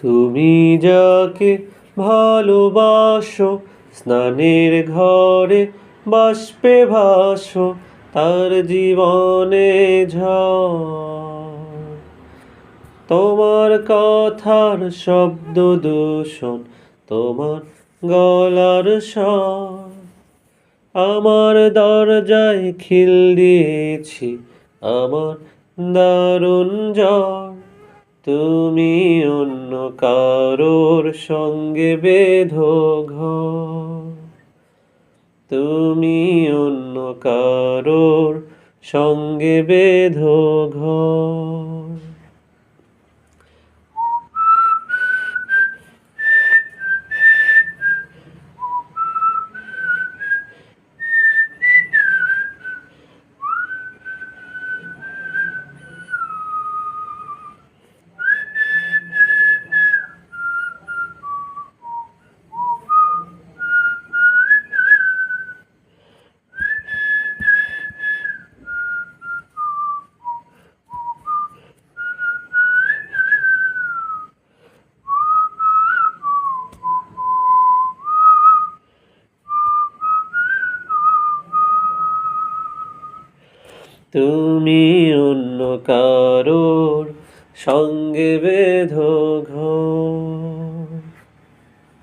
তুমি যাকে ভালোবাসো, স্নানের ঘরে বাষ্পে ভাসো, তার জীবনে ঝড়। তোমার কথার শব্দ দূষণ, তোমার গলার স্বর, আমার দরজায় খিল দিয়েছি, আমার দারুণ জ্বর। তুমি অন্য কারোর সঙ্গে বেঁধো ঘর, তুমি অন্য কারোর সঙ্গে বেঁধো ঘর। তুমি অন্য কারোর সঙ্গে বেঁধো ঘর।